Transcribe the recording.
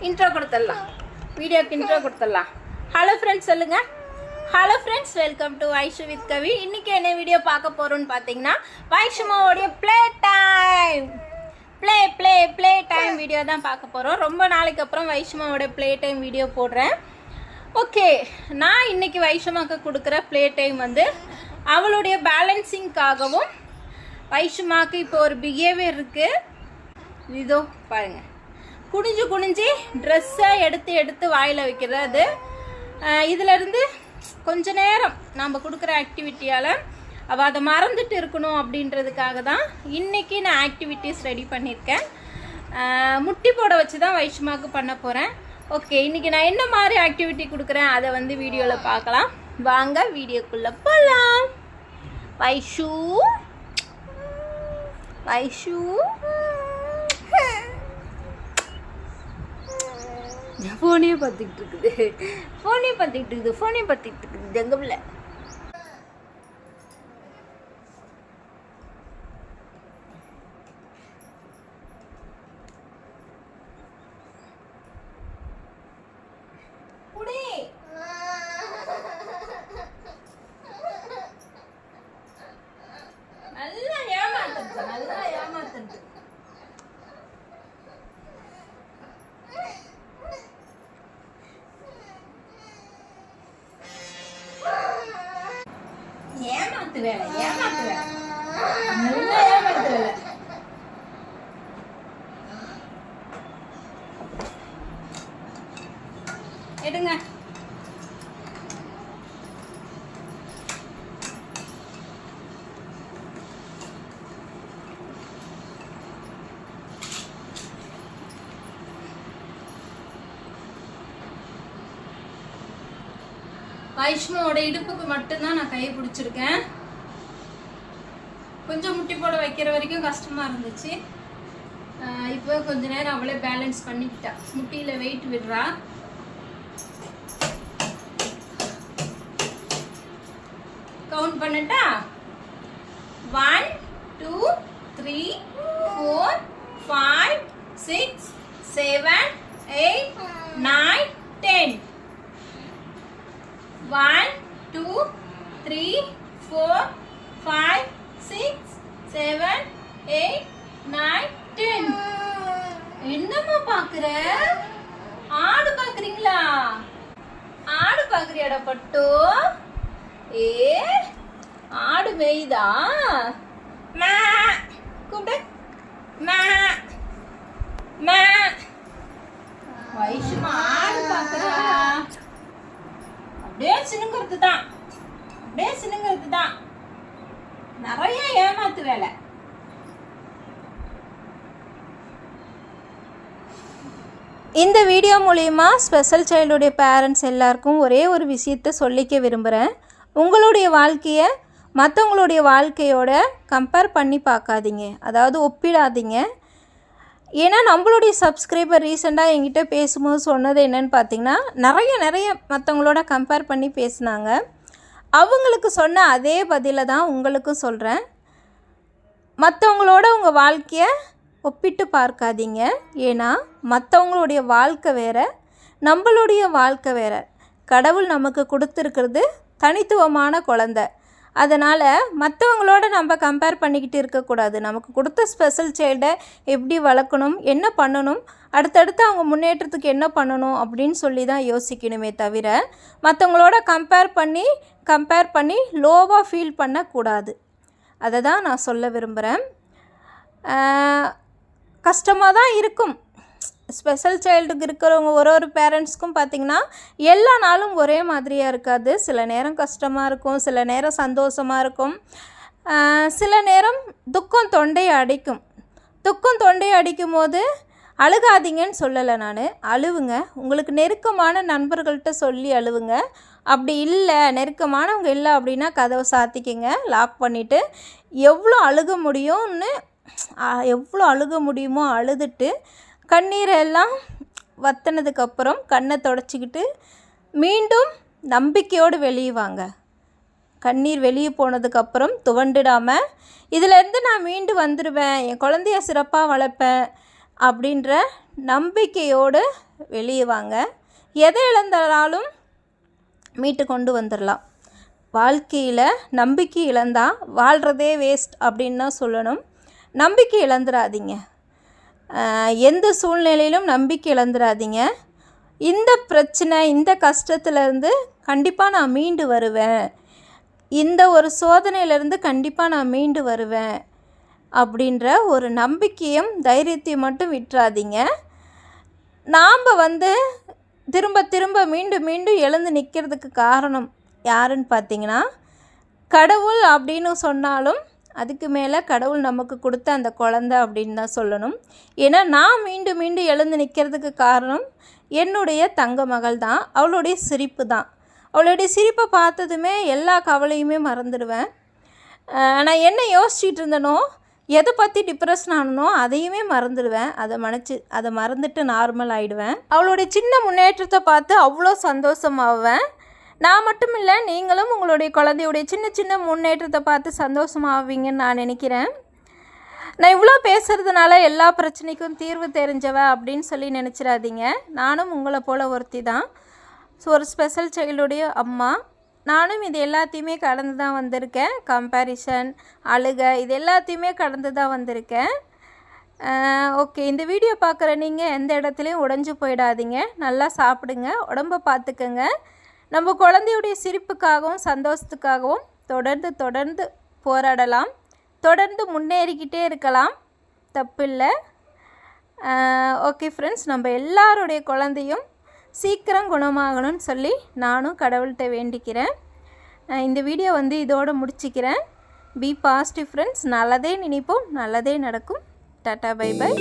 Intro கொடுத்துடலாம், வீடியோக்கு intro கொடுத்துடலாம். ஹலோ ஃப்ரெண்ட்ஸ் சொல்லுங்கள். Hello friends, welcome to Vaishu with Kavi. இன்றைக்கி என்ன வீடியோ பார்க்க போகிறோன்னு பார்த்தீங்கன்னா, வைஷுமாவோடைய ப்ளே டைம் வீடியோ தான் பார்க்க போகிறோம். ரொம்ப நாளைக்கு அப்புறம் வைஷுமாவோட ப்ளே டைம் வீடியோ போடுறேன். ஓகே, நான் இன்றைக்கி வைஷுமாவுக்கு கொடுக்குற ப்ளே டைம் வந்து அவளுடைய பேலன்சிங்காகவும், வைஷுமாவுக்கு இப்போ ஒரு பிஹேவியர் இருக்குது. இதோ பாருங்கள், குனிஞ்சு ட்ரெஸ்ஸை எடுத்து வாயில் வைக்கிறது. இதிலேருந்து கொஞ்ச நேரம் நம்ம கொடுக்குற ஆக்டிவிட்டியால் அவள் அதை மறந்துட்டு இருக்கணும் அப்படின்றதுக்காக தான் இன்றைக்கி நான் ஆக்டிவிட்டீஸ் ரெடி பண்ணியிருக்கேன். முட்டி போட வச்சு தான் வைஷுமாவுக்கு பண்ண போகிறேன். ஓகே, இன்றைக்கி நான் என்ன மாதிரி ஆக்டிவிட்டி கொடுக்குறேன் அதை வந்து வீடியோவில் பார்க்கலாம். வாங்க வீடியோக்குள்ளே போகலாம். வைஷு ஃபோனே பார்த்துக்கிட்டு இருக்குது ஜங்கம்ல. நல்லா ஏமாத்துறது. ஏமாத்து வேலை நல்லா ஏமாத்து வேலை. எடுங்க. வைஷ்ணுவோட இடுப்புக்கு மட்டும்தான் நான் கையை பிடிச்சிருக்கேன். கொஞ்சம் முட்டி போட வைக்கிற வரைக்கும் கஷ்டமாக இருந்துச்சு. இப்போ கொஞ்ச நேரம் அவளே பேலன்ஸ் பண்ணிக்கிட்டா. முட்டியில் வெயிட் விடுறா. கவுண்ட் பண்ணட்டா? 1 2 3 4 5 6 7 8 9 10. 1 2 3 4 5 6 7 8 9 10. என்னம்மா பாக்குற? ஆடு பாக்குறீங்களா? ஆடு பாக்குறியாடா பட்டு? ஆடு மேய்தா? கூப்பிடு. வைஷுமா ஆடு பாக்குறா. அப்படியே சினுங்கிறது தான். நிறைய ஏமாத்து வேலை. இந்த வீடியோ மூலிமா ஸ்பெஷல் சைல்டுடைய பேரண்ட்ஸ் எல்லாருக்கும் ஒரே ஒரு விஷயத்தை சொல்லிக்க விரும்புகிறேன். உங்களுடைய வாழ்க்கையை மற்றவங்களுடைய வாழ்க்கையோட கம்பேர் பண்ணி பார்க்காதீங்க, அதாவது ஒப்பிடாதீங்க. ஏன்னா நம்மளுடைய சப்ஸ்கிரைபர் ரீசெண்டாக என்கிட்ட பேசும்போது சொன்னது என்னென்னு பார்த்தீங்கன்னா, நிறைய மற்றவங்களோட கம்பேர் பண்ணி பேசினாங்க. அவங்களுக்கு சொன்ன அதே பதிலை தான் உங்களுக்கும் சொல்கிறேன். மற்றவங்களோட உங்கள் வாழ்க்கையை ஒப்பிட்டு பார்க்காதீங்க. ஏன்னா மற்றவங்களுடைய வாழ்க்கை வேறு, நம்மளுடைய வாழ்க்கை வேறு. கடவுள் நமக்கு கொடுத்துருக்கிறது தனித்துவமான குழந்தை. அதனால் மற்றவங்களோட நம்ம கம்பேர் பண்ணிக்கிட்டு இருக்கக்கூடாது. நமக்கு கொடுத்த ஸ்பெஷல் சைல்டை எப்படி வளர்க்கணும், என்ன பண்ணணும், அடுத்தடுத்து அவங்க முன்னேற்றத்துக்கு என்ன பண்ணணும் அப்படின்னு சொல்லி தான் யோசிக்கணுமே தவிர மற்றவங்களோட கம்பேர் பண்ணி லோவாக ஃபீல் பண்ணக்கூடாது. அதை தான் நான் சொல்ல விரும்புகிறேன். கஷ்டமாக தான் இருக்கும். ஸ்பெஷல் சைல்டுக்கு இருக்கிறவங்க ஒரு பேரண்ட்ஸ்க்கும் பார்த்திங்கன்னா எல்லா நாளும் ஒரே மாதிரியாக இருக்காது. சில நேரம் கஷ்டமாக இருக்கும், சில நேரம் சந்தோஷமாக இருக்கும், சில நேரம் துக்கம் தொண்டையை அடிக்கும் போது அழுகாதீங்கன்னு சொல்லலை நான். அழுவுங்க. உங்களுக்கு நெருக்கமான நண்பர்கள்ட்ட சொல்லி அழுவுங்க. அப்படி இல்லை, நெருக்கமானவங்க இல்லை அப்படின்னா கதவை சாத்திக்கங்க, லாக் பண்ணிவிட்டு எவ்வளோ அழுக முடியுமோ அழுதுட்டு கண்ணீரை எல்லாம் வற்றினதுக்கப்புறம் கண்ணை தொடச்சிக்கிட்டு மீண்டும் நம்பிக்கையோடு வெளியே வாங்க. கண்ணீர் வெளியே போனதுக்கப்புறம் துவண்டுடாமல் இதிலேருந்து நான் மீண்டு வந்துடுவேன், என் குழந்தைய சிறப்பாக வளர்ப்பேன் அப்படின்ற நம்பிக்கையோடு வெளியே வாங்க. எதை இழந்தாலும் மீட்டு கொண்டு வந்துடலாம். வாழ்க்கையில் நம்பிக்கை இழந்தால் வாழ்கிறதே வேஸ்ட் அப்படின்னு தான் சொல்லணும். நம்பிக்கை இழந்துடாதீங்க. எந்த சூழ்நிலையிலும் நம்பிக்கை இழந்துடாதீங்க. இந்த பிரச்சனை, இந்த கஷ்டத்துலேருந்து கண்டிப்பாக நான் மீண்டு வருவேன், இந்த ஒரு சோதனையிலேருந்து கண்டிப்பாக நான் மீண்டு வருவேன் அப்படின்ற ஒரு நம்பிக்கையும் தைரியத்தையும் மட்டும் விட்டுறாதீங்க. நாம் திரும்ப திரும்ப மீண்டும் மீண்டும் எழுந்து நிற்கிறதுக்கு காரணம் யாருன்னு பார்த்தீங்கன்னா, கடவுள் அப்படின்னு சொன்னாலும் அதுக்கு மேலே கடவுள் நமக்கு கொடுத்த அந்த குழந்தை அப்படின்னு தான் சொல்லணும். ஏன்னா நான் மீண்டும் மீண்டும் எழுந்து நிற்கிறதுக்கு காரணம் என்னுடைய தங்க மகள் தான். அவளுடைய சிரிப்பு தான். அவளுடைய சிரிப்பை பார்த்ததுமே எல்லா கவலையுமே மறந்துடுவேன். நான் என்ன யோசிச்சுட்டு இருந்தனோ, எதை பற்றி டிப்ரெஷன் ஆனனோ அதையுமே மறந்துடுவேன். அதை மறந்துட்டு நார்மல் ஆகிடுவேன். அவளுடைய சின்ன முன்னேற்றத்தை பார்த்து அவ்வளோ சந்தோஷமாவேன். நான் மட்டும் இல்லை, நீங்களும் உங்களுடைய குழந்தையுடைய சின்ன சின்ன முன்னேற்றத்தை பார்த்து சந்தோஷமாவீங்கன்னு நான் நினைக்கிறேன். நான் இவ்வளோ பேசுகிறதுனால எல்லா பிரச்சனைக்கும் தீர்வு தெரிஞ்சவ அப்படின்னு சொல்லி நினச்சிடாதீங்க. நானும் உங்களை போல் ஒருத்தி தான். ஸோ ஒரு ஸ்பெஷல் சைல்டுடைய அம்மா. நானும் இது எல்லாத்தையுமே கடந்து தான் வந்திருக்கேன். கம்பேரிசன், அழுகை, இது எல்லாத்தையுமே கடந்து தான் வந்திருக்கேன். ஓகே, இந்த வீடியோ பார்க்குற நீங்கள் எந்த இடத்துலையும் உடைஞ்சு போயிடாதீங்க. நல்லா சாப்பிடுங்க, உடம்பை பார்த்துக்கங்க. நம்ம குழந்தையுடைய சிரிப்புக்காகவும் சந்தோஷத்துக்காகவும் தொடர்ந்து போராடலாம். தொடர்ந்து முன்னேறிக்கிட்டே இருக்கலாம், தப்பில்லை. ஓகே ஃப்ரெண்ட்ஸ், நம்ம எல்லாருடைய குழந்தையும் சீக்கிரம் குணமாகணும்னு சொல்லி நானும் கடவுள்கிட்ட வேண்டிக்கிறேன். இந்த வீடியோ இதோடு முடிச்சிக்கிறேன். B positive friends. நல்லதே நினைப்போம், நல்லதே நடக்கும். Tata, bye by.